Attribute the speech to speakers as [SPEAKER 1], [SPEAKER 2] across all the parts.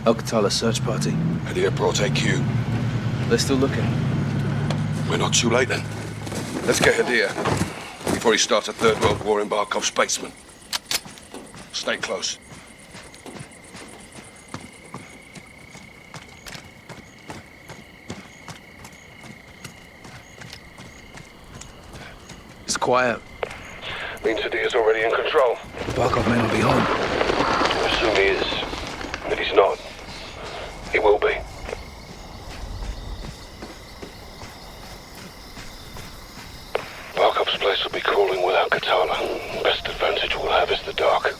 [SPEAKER 1] Al-Qatala search party.
[SPEAKER 2] Hadir brought AQ.
[SPEAKER 1] They're still looking.
[SPEAKER 2] We're not too late then. Let's get Hadir before he starts a third world war in Barkov's basement. Stay close.
[SPEAKER 1] It's quiet.
[SPEAKER 2] Means Hadir's already in control.
[SPEAKER 1] Barkov may not be home.
[SPEAKER 2] I assume he is. But he's not. He will be. Barkov's place will be crawling without Katala. Best advantage we'll have is the dark.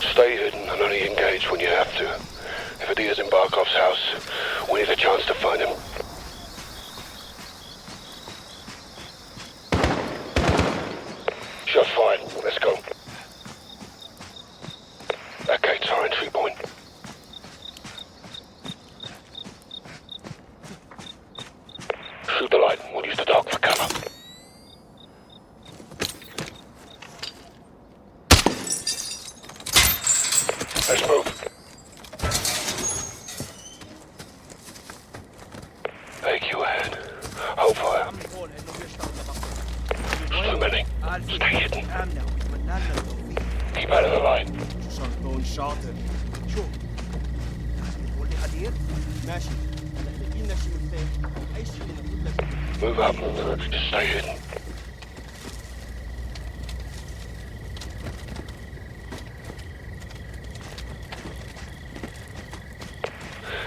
[SPEAKER 2] Stay hidden and only engage when you have to. If Hadir's in Barkov's house, we need a chance to find him. Shots fired. Let's go. That gate's our entry point. Shoot the light. We'll use the dark for cover. Let's move. AQ ahead. Hold fire. There's too many. Stay hidden. Keep out of the light.
[SPEAKER 3] شرطون شاطر. شوف تقول لي حدير؟ ماشي. هلا في لنا شيء مفتاح. أي شيء نقول لك.
[SPEAKER 2] Move up. Just stay hidden.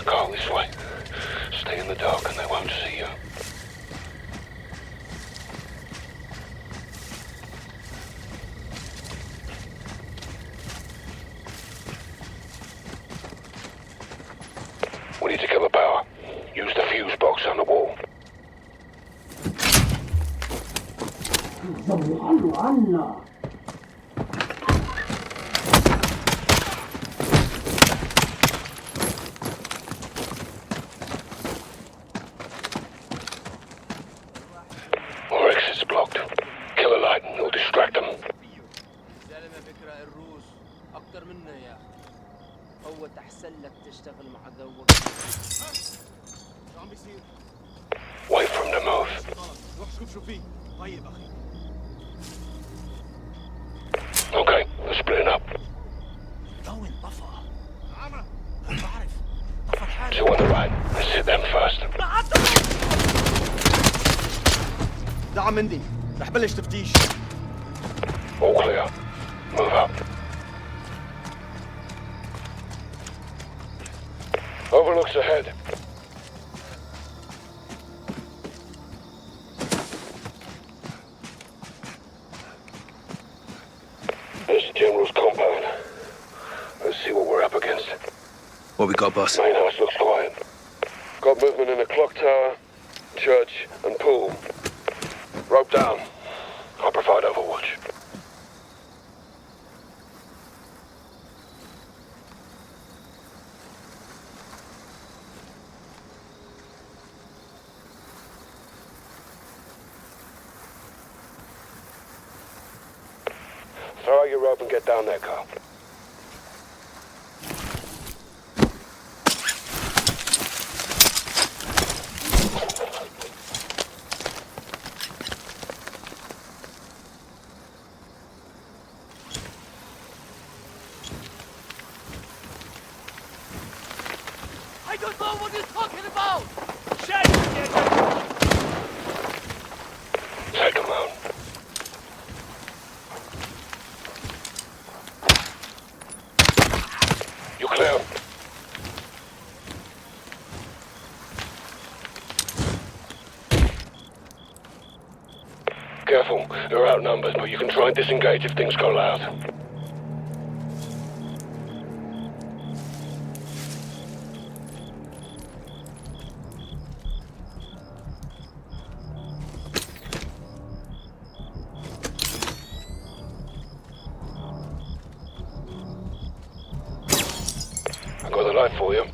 [SPEAKER 2] Go this way. Stay in the dark and they won't see you. We need to cover power. Use the fuse box on the wall. Our exit's blocked. Kill a light and we'll distract them.
[SPEAKER 3] زلمة بكره الروس أكتر منا يا هو تحسن لك تشتغل مع ذوق شو عم بيصير؟
[SPEAKER 2] Wait for him to move.
[SPEAKER 3] روح شوف شو فيه طيب أخي
[SPEAKER 2] Okay, we're splitting up.
[SPEAKER 3] وين طفى؟ عمرو أنا بعرف طفى الحالة
[SPEAKER 2] Two on the right. Let's hit them first.
[SPEAKER 3] دعم مندي رح بلش تفتيش
[SPEAKER 2] All clear. Move up. Overlooks ahead. There's the General's compound. Let's see what we're up against.
[SPEAKER 1] What we got, boss?
[SPEAKER 2] Main house looks quiet. Got movement in the clock tower, church, and pool. Rope down. I'll provide overwatch. Throw out your rope and get down there, Carl.
[SPEAKER 3] I don't know what you're talking about!
[SPEAKER 2] Take him out. You clear? Careful, they're outnumbered, but you can try and disengage if things go loud. I've got the light for you.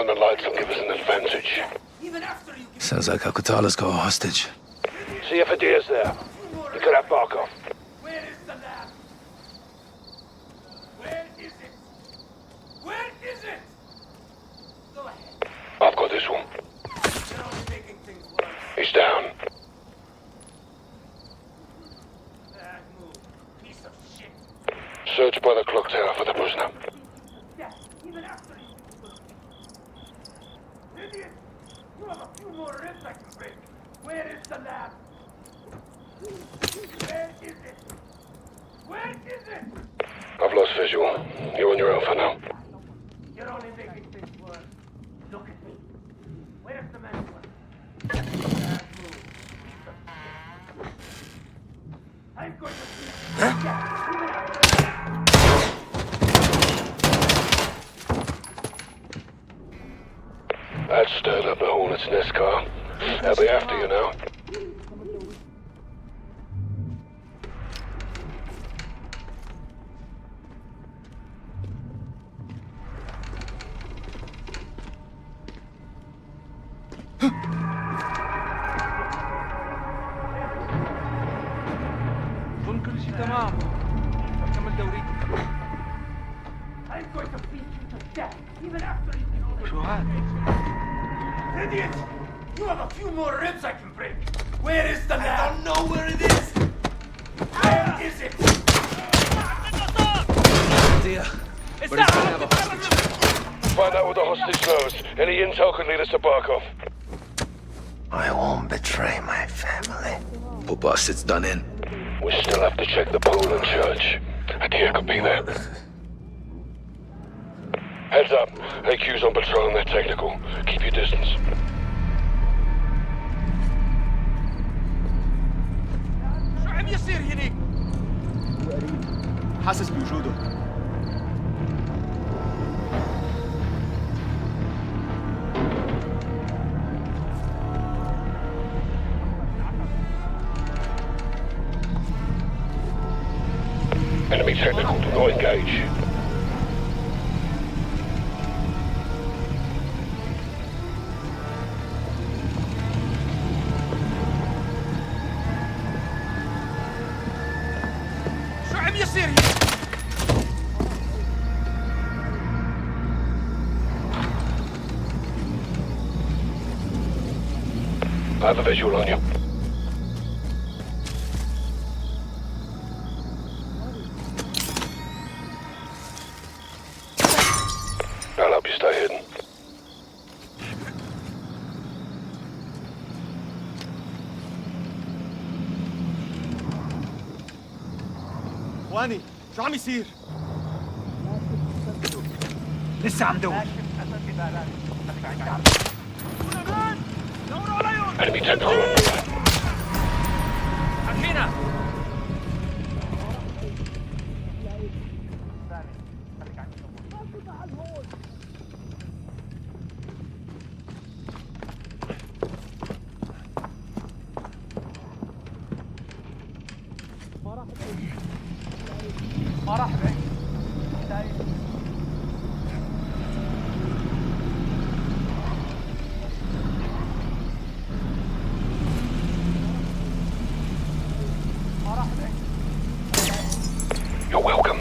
[SPEAKER 2] on the lights will give us an advantage.
[SPEAKER 1] Sounds like Al-Qatala's got a hostage.
[SPEAKER 2] See if Adir's there. He could have Barkov.
[SPEAKER 4] Where is the lab? Where is it? Where is it? Go ahead.
[SPEAKER 2] I've got this one.
[SPEAKER 4] You're only making things worse.
[SPEAKER 2] He's down.
[SPEAKER 4] Bad move. Piece of shit.
[SPEAKER 2] Search by the clock tower for the prisoner.
[SPEAKER 4] Yeah, even after you. Idiot! You have a few more ribs I can break. Where is the lab? Where is it? Where is it?
[SPEAKER 2] I've lost visual. You're on your own for now.
[SPEAKER 4] You're only making things worse. Look at me. Where's the manual? Bad move. Piece of shit. I'm going to see.
[SPEAKER 2] That stirred up the Hornet's nest car. They'll be after you now.
[SPEAKER 3] ظن كل شيء تمام. كمل دوريك.
[SPEAKER 4] I'm going to beat you to death, even after you kill the...
[SPEAKER 3] شو هاد؟
[SPEAKER 4] Idiot! You have a few more ribs I can break. Where is the lab? I don't know where it is. Where is it?
[SPEAKER 1] Dear, but he's gonna have a hostage.
[SPEAKER 2] Find out what the hostage knows. Any intel could lead us to Barkov.
[SPEAKER 5] I won't betray my family.
[SPEAKER 1] Poor bastard's done in.
[SPEAKER 2] We still have to check the pool and church. Adir could be there. Heads up. AQ's on patrol and they're technical. Keep your distance.
[SPEAKER 3] شو عم يصير هنيك؟ حاسس بوجوده.
[SPEAKER 2] Enemy technical, do not engage.
[SPEAKER 3] شو عم يصير هنيك؟
[SPEAKER 2] I have a visual on you. I'll help you stay hidden.
[SPEAKER 3] واني شو عم يصير؟
[SPEAKER 5] لسه عم دور.
[SPEAKER 2] Enemy technical on the way.
[SPEAKER 3] حكينا. ما راح بعيد.
[SPEAKER 2] You're welcome.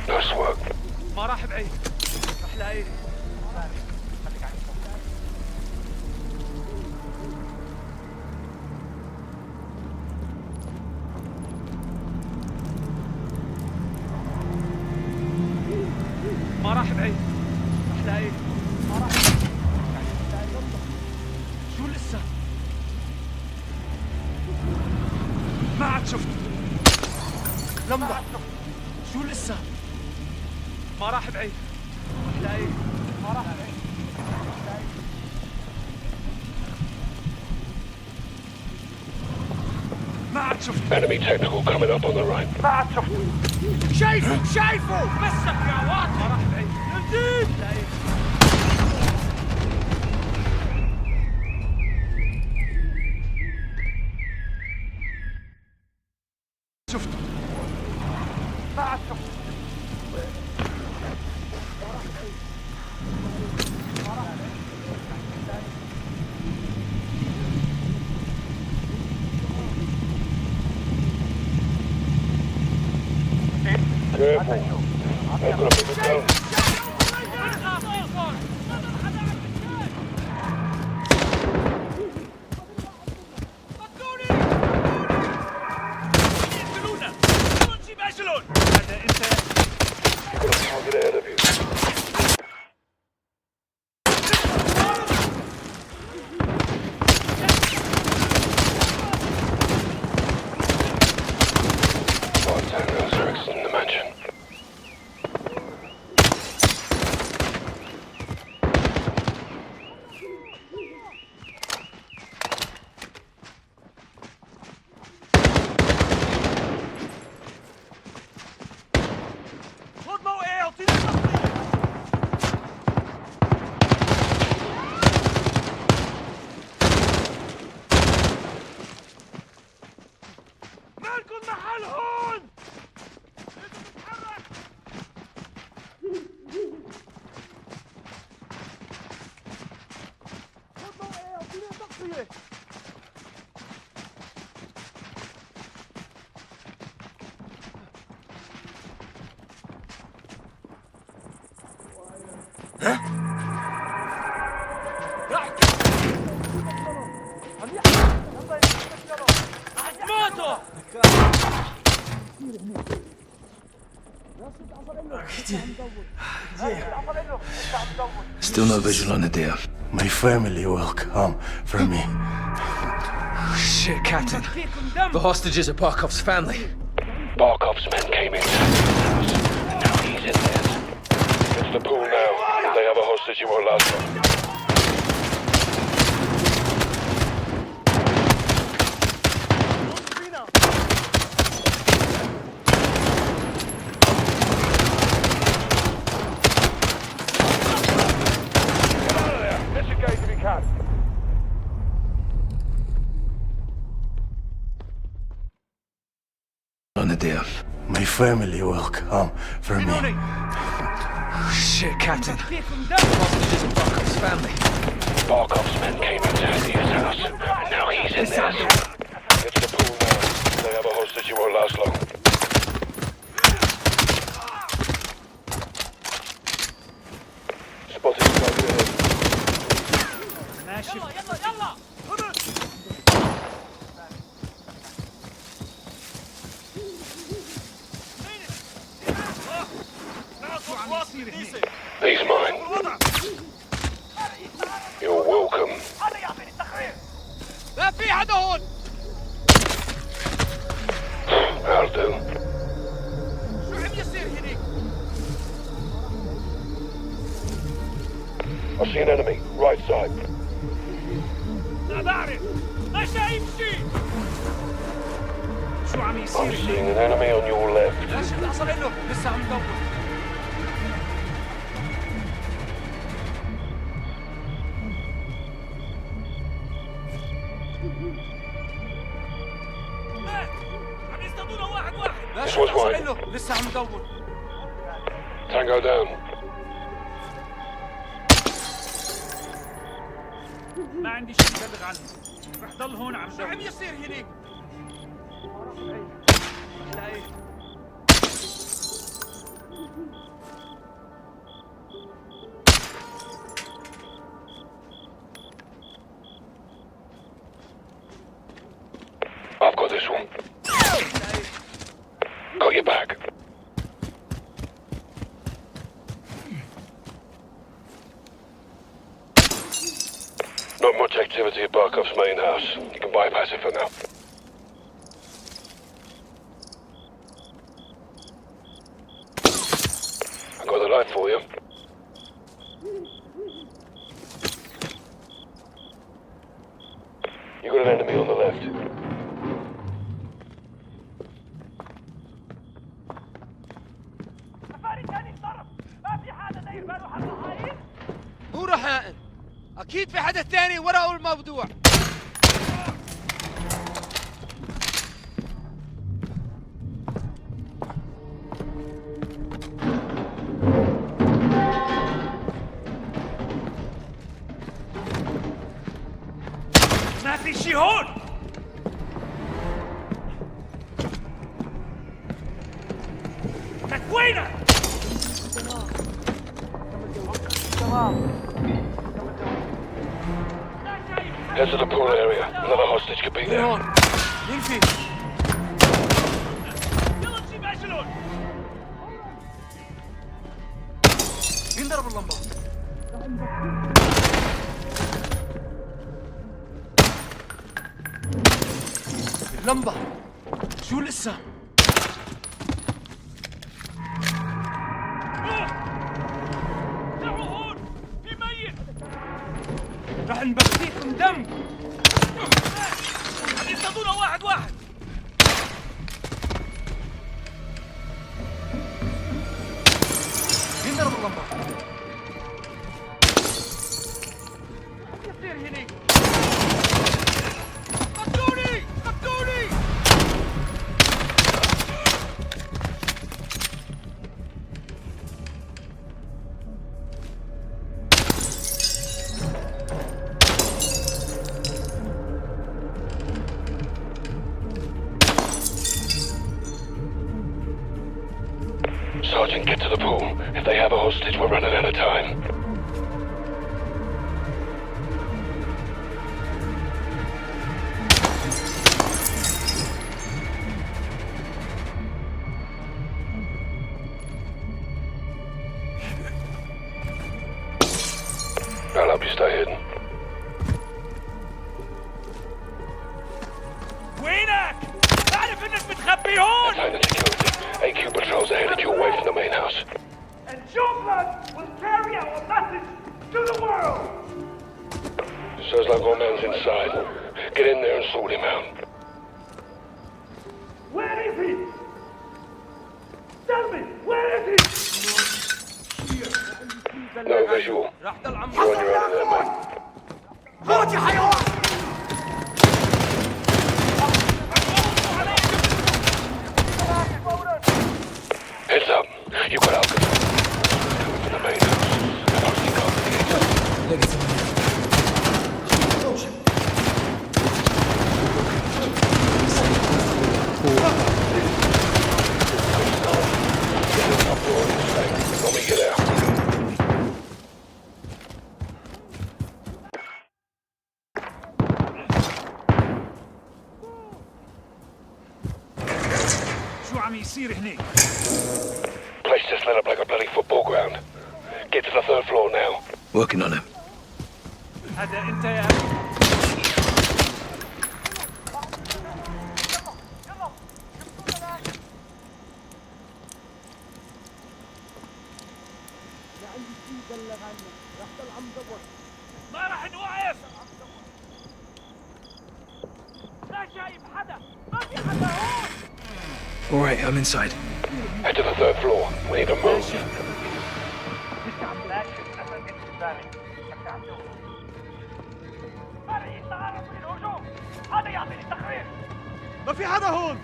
[SPEAKER 2] Nice work.
[SPEAKER 3] ما راح بعيد. راح لاقيني. ما راح بعيد. راح لاقيني. ما راح بعيد. شو لسه؟ ما عاد شفت. لمبة. شو لسه؟ ما راح بعيد. راح لاقيني. ما راح بعيد. ما عاد شفت.
[SPEAKER 2] Enemy technical coming up on the right.
[SPEAKER 3] ما عاد شفت. شايفه مسك يا واطي. ما راح بعيد. جديد.
[SPEAKER 2] careful. They're gonna put the gun. You've got a target ahead of you. Bartenders are exiting the mansion.
[SPEAKER 1] Still no visual on the deer.
[SPEAKER 5] My family will come for me.
[SPEAKER 1] Shit, Captain. The hostages are Barkov's family.
[SPEAKER 2] Barkov's men came into his house, and now he's in theirs. It's the pool now. If they have a hostage, it won't last long.
[SPEAKER 1] On the deer.
[SPEAKER 5] My family will come for me.
[SPEAKER 1] Shit, Captain. The hostages are Barkov's family.
[SPEAKER 2] Barkov's men came into his house, and now he's in theirs. It's the pool now. If they have a hostage, it won't last long. Spotted target ahead. He's mine. You're welcome.
[SPEAKER 3] ما في حدا هون.
[SPEAKER 2] I'll do.
[SPEAKER 3] شو عم يصير هنيك؟
[SPEAKER 2] I see an enemy, right side.
[SPEAKER 3] لا بعرف. ما شايف شيء. شو عم يصير
[SPEAKER 2] I'm
[SPEAKER 3] هنيك؟
[SPEAKER 2] seeing an enemy on your left.
[SPEAKER 3] لا شو اللي حصل له؟ لسه عم ندور. عم يصطادونا واحد. لا
[SPEAKER 2] This
[SPEAKER 3] شو
[SPEAKER 2] was
[SPEAKER 3] اللي
[SPEAKER 2] one.
[SPEAKER 3] حصل له؟ لسه عم ندور.
[SPEAKER 2] Tango down.
[SPEAKER 6] ما عندي شيء ببلغ عنه. رح ضل هون عم
[SPEAKER 3] شو عم يصير هنيك؟
[SPEAKER 2] I've got this one. Got your back. Not much activity at Barkov's main house. You can bypass it for now. I got the light for you. You got an enemy on the left.
[SPEAKER 3] هو رهائن. اكيد في حدا ثاني وراه الموضوع.
[SPEAKER 6] ما في شيء هون. لك وين
[SPEAKER 2] Head to the pool area. Another hostage could be there.
[SPEAKER 1] هون مين في؟
[SPEAKER 6] يلا نجيب اجلون.
[SPEAKER 1] مين ضرب اللمبة؟ اللمبة شو لسه؟
[SPEAKER 6] دعوا هون، في ميت.
[SPEAKER 1] رح نبكيكم دم.
[SPEAKER 6] يصطادونا واحد واحد.
[SPEAKER 1] مين ضرب اللمبة؟
[SPEAKER 6] يصير هنيك. قتلوني قتلوني.
[SPEAKER 2] Sergeant, get to the pool. If they have a hostage, we're running out of time. I'll help you stay hidden.
[SPEAKER 6] وينك؟ أعرف إنك متخبي هون.
[SPEAKER 2] Tighten security. AQ patrols are headed your way from the main house.
[SPEAKER 4] And your blood will carry our message to the world!
[SPEAKER 2] Sounds like our man's inside. Get in there and sort him out.
[SPEAKER 4] Where is he? Tell me, where is he?
[SPEAKER 2] No visual.
[SPEAKER 3] راح ضل عم
[SPEAKER 2] You're on your own there, mate.
[SPEAKER 4] موت يا حيوان!
[SPEAKER 2] Heads up. You've got alcohol. Coming from the main house. I've already got the gate. Let me get out.
[SPEAKER 6] شو عم يصير هنيك؟
[SPEAKER 2] Place just lit up like a bloody football ground. Get to the third floor now.
[SPEAKER 5] Working on him.
[SPEAKER 6] هذا أنت يا أخي. ما راح نوقف. لا شايف حدا. ما في حدا هون.
[SPEAKER 5] All right, I'm inside.
[SPEAKER 2] Head to the third floor. We need to move.
[SPEAKER 6] ما في حدا هون.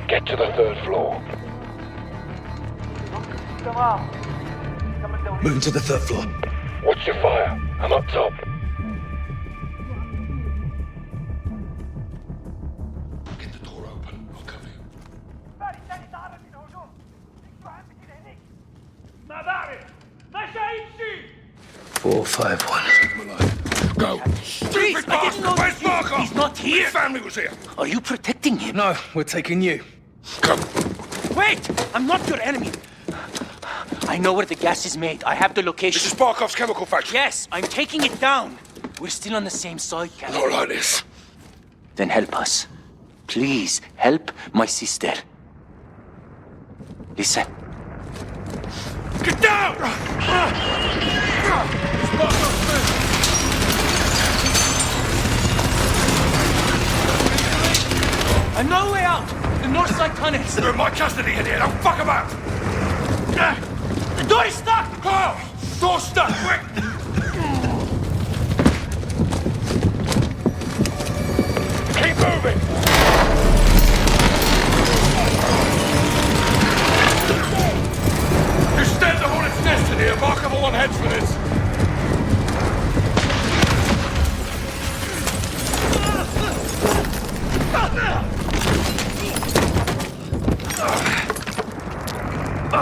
[SPEAKER 2] Get to the third floor.
[SPEAKER 5] Moving to the third floor.
[SPEAKER 2] Watch your fire. I'm up top. Get the door open. I'll cover you.
[SPEAKER 6] ما بعرف. ما شايف شيء.
[SPEAKER 5] 451.
[SPEAKER 2] Go. Stupid bastard! Where's Markov?
[SPEAKER 6] He's not here.
[SPEAKER 2] His family was here.
[SPEAKER 3] Are you protecting him?
[SPEAKER 5] No, we're taking you.
[SPEAKER 2] Come.
[SPEAKER 3] Wait! I'm not your enemy. I know where the gas is made. I have the location.
[SPEAKER 2] This is Barkov's chemical factory.
[SPEAKER 3] Yes, I'm taking it down. We're still on the same side, Captain.
[SPEAKER 2] Not like this.
[SPEAKER 3] Then help us. Please, help my sister. Listen.
[SPEAKER 2] Get down!
[SPEAKER 3] I know a way out. The north side tunnels.
[SPEAKER 2] You're in my custody, idiot. Don't fuck about.
[SPEAKER 3] The door is stuck.
[SPEAKER 2] Oh, door stuck. Quick. Keep moving. You stand the hornet's nest in here. Mark over one heads for this.
[SPEAKER 1] We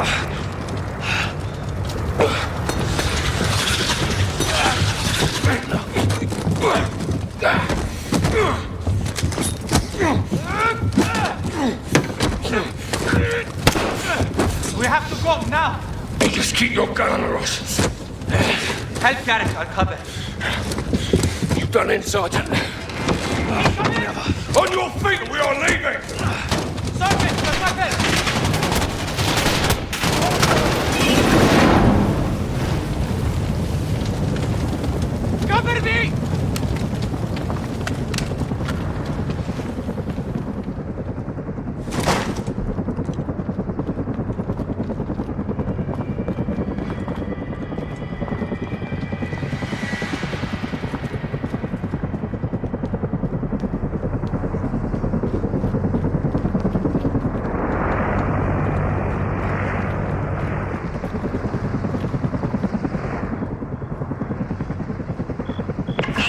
[SPEAKER 1] have to go now.
[SPEAKER 2] Just keep your gun on us.
[SPEAKER 1] Help Garrett, I'll cover.
[SPEAKER 2] You done in, Sergeant? On your feet, we are leaving!
[SPEAKER 1] Sergeant, the weapon! Cover me!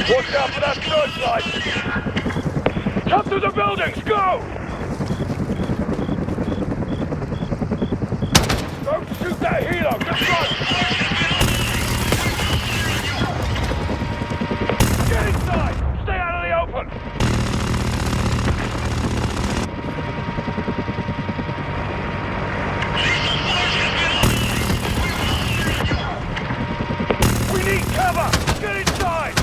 [SPEAKER 2] Watch out for that searchlight! Come to the buildings, go! Don't shoot that helo, just run! Get inside! Stay out of the open! We need cover! Get inside!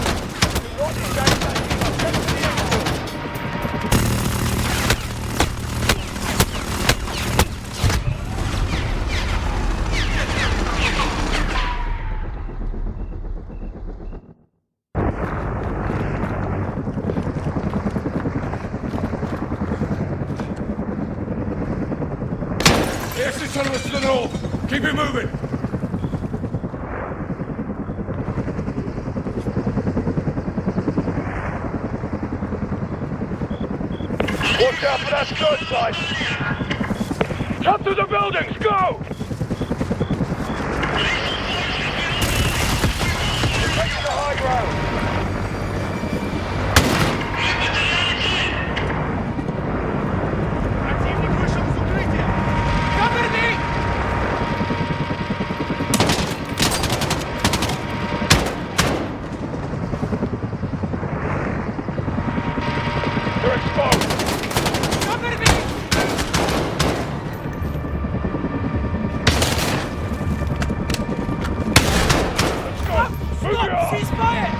[SPEAKER 2] The exit tunnel is to the north. Keep it moving. Watch out for that searchlight! Come to the buildings, go! We're taking the high ground.
[SPEAKER 1] Противник вышел из укрытия! Cover me!
[SPEAKER 2] They're exposed.
[SPEAKER 1] Cover me!
[SPEAKER 2] Let's go. Move your arms.
[SPEAKER 1] Cease fire!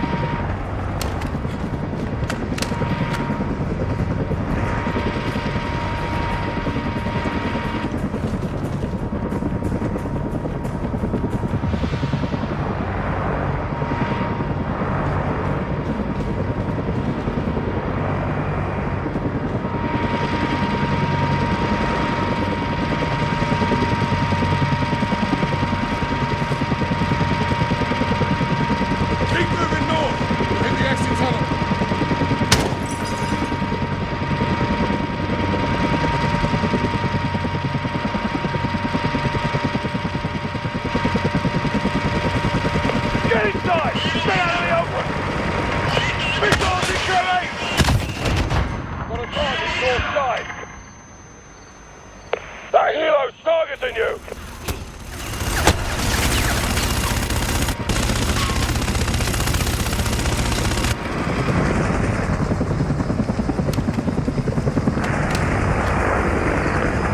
[SPEAKER 2] Keep moving north. Hit the exit tunnel. Get inside! Stay out of the open! Missiles incoming! Got a target north side. That helo's targeting you!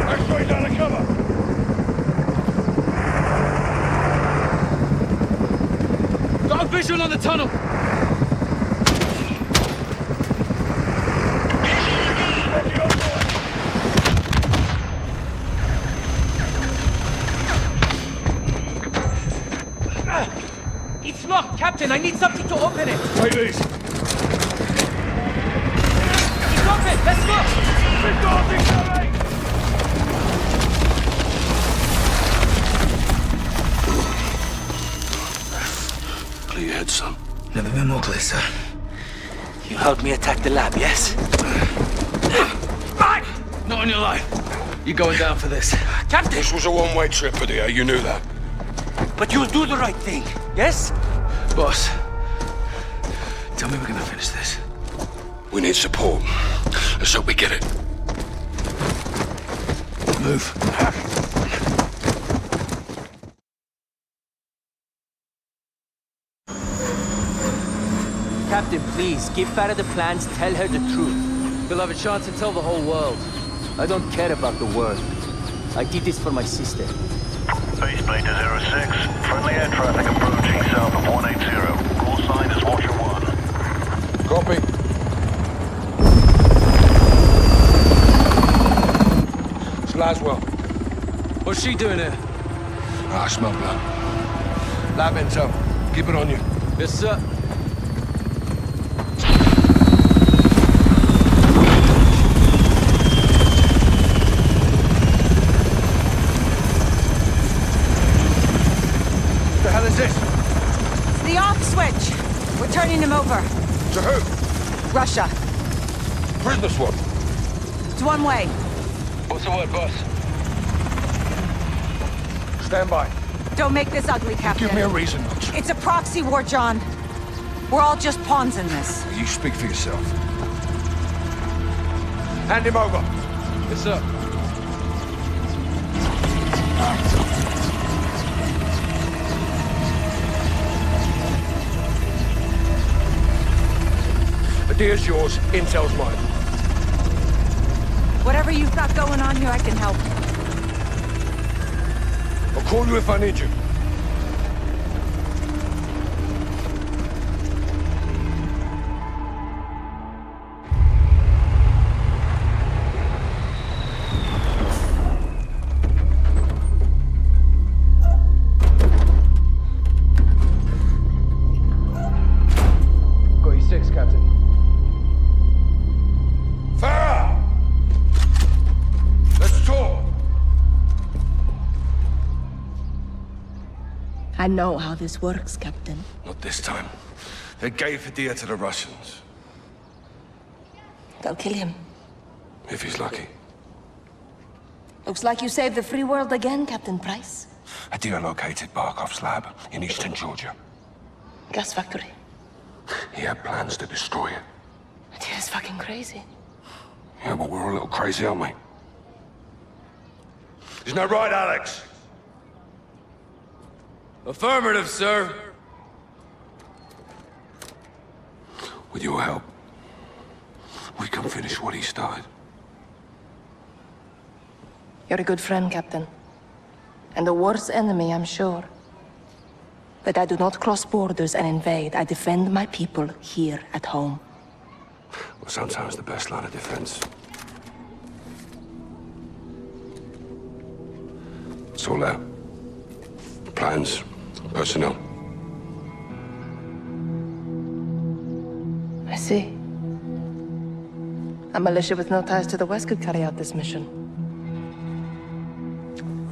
[SPEAKER 2] X-rays out of cover!
[SPEAKER 1] Got a visual on the tunnel!
[SPEAKER 2] Roger your boy!
[SPEAKER 1] It's locked, Captain! I need something to open it!
[SPEAKER 2] Take these!
[SPEAKER 1] It's open! Let's go!
[SPEAKER 2] Missiles incoming! Clear your head, son.
[SPEAKER 5] Never been more clear, sir.
[SPEAKER 1] You helped me attack the lab, yes? Right!
[SPEAKER 5] Not on your life. You're going down for this.
[SPEAKER 1] Captain!
[SPEAKER 2] This was a one-way trip for the air, you knew that.
[SPEAKER 1] But you'll do the right thing, yes?
[SPEAKER 5] Boss, tell me we're gonna finish this.
[SPEAKER 2] We need support. Let's hope we get it.
[SPEAKER 5] Move.
[SPEAKER 3] Please, give Farah the plans, tell her the truth. You'll have a chance to tell the whole world. I don't care about the world. I did this for my sister.
[SPEAKER 7] Faceplate to 06. Friendly air traffic approaching south of 180. Call sign is Watcher 1.
[SPEAKER 2] Copy. It's Laswell.
[SPEAKER 1] What's she doing here?
[SPEAKER 2] I smell blood. Lab intel. Keep it on you.
[SPEAKER 1] Yes, sir.
[SPEAKER 2] What the hell is this?
[SPEAKER 8] It's the off switch. We're turning him over.
[SPEAKER 2] To who?
[SPEAKER 8] Russia.
[SPEAKER 2] Prisoner swap.
[SPEAKER 8] It's one way.
[SPEAKER 2] What's the word, boss? Stand by.
[SPEAKER 8] Don't make this ugly, Captain.
[SPEAKER 2] Give me a reason not to.
[SPEAKER 8] It's a proxy war, John. We're all just pawns in this.
[SPEAKER 2] You speak for yourself. Hand him over.
[SPEAKER 1] Yes, sir.
[SPEAKER 2] Idea's yours, intel's mine.
[SPEAKER 8] Whatever you've got going on here, I can help.
[SPEAKER 2] I'll call you if I need you.
[SPEAKER 1] Got you 6, Captain.
[SPEAKER 2] Farah! Let's talk!
[SPEAKER 9] I know how this works, Captain.
[SPEAKER 2] Not this time. They gave Hadir to the Russians.
[SPEAKER 9] They'll kill him.
[SPEAKER 2] If he's lucky.
[SPEAKER 9] Looks like you saved the free world again, Captain Price.
[SPEAKER 2] Hadir located Barkov's lab in eastern Georgia.
[SPEAKER 9] Gas factory.
[SPEAKER 2] He had plans to destroy it.
[SPEAKER 9] It is fucking crazy.
[SPEAKER 2] Yeah, but we're a little crazy, aren't we? Isn't that right, Alex?
[SPEAKER 1] Affirmative, sir.
[SPEAKER 2] With your help, we can finish what he started.
[SPEAKER 9] You're a good friend, Captain. And the worst enemy, I'm sure. But I do not cross borders and invade. I defend my people here at home.
[SPEAKER 2] Well, sometimes the best line of defense. It's all there. Plans, personnel.
[SPEAKER 9] I see. A militia with no ties to the West could carry out this mission.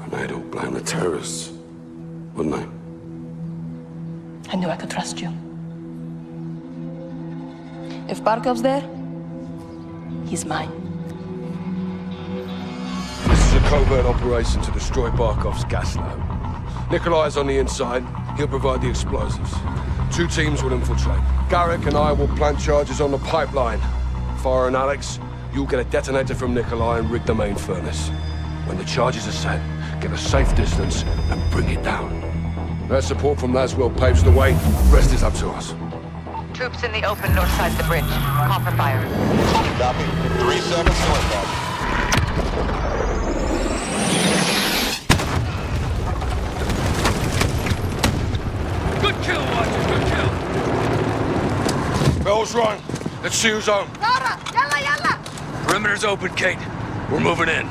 [SPEAKER 2] And they'd all blame the terrorists, wouldn't they?
[SPEAKER 9] I knew I could trust you. If Barkov's there, he's mine.
[SPEAKER 2] This is a covert operation to destroy Barkov's gas lab. Nikolai's on the inside. He'll provide the explosives. 2 teams will infiltrate. Garrick and I will plant charges on the pipeline. Farah and Alex, you'll get a detonator from Nikolai and rig the main furnace. When the charges are set, get a safe distance and bring it down. Their support from Laswell paves the way. The rest is up to us.
[SPEAKER 8] Troops in the open north side of the bridge. Call for fire.
[SPEAKER 7] Copy. 3 seconds to impact.
[SPEAKER 1] Good kill, Watcher. Good kill.
[SPEAKER 2] Bell's rung. Let's see who's on.
[SPEAKER 1] Perimeter's open, Kate. We're moving in.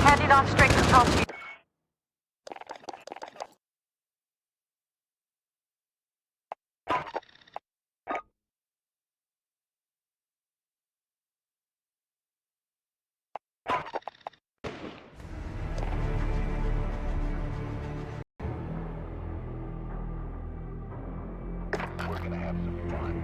[SPEAKER 8] Handing off straight control to you.
[SPEAKER 7] We're gonna have some fun.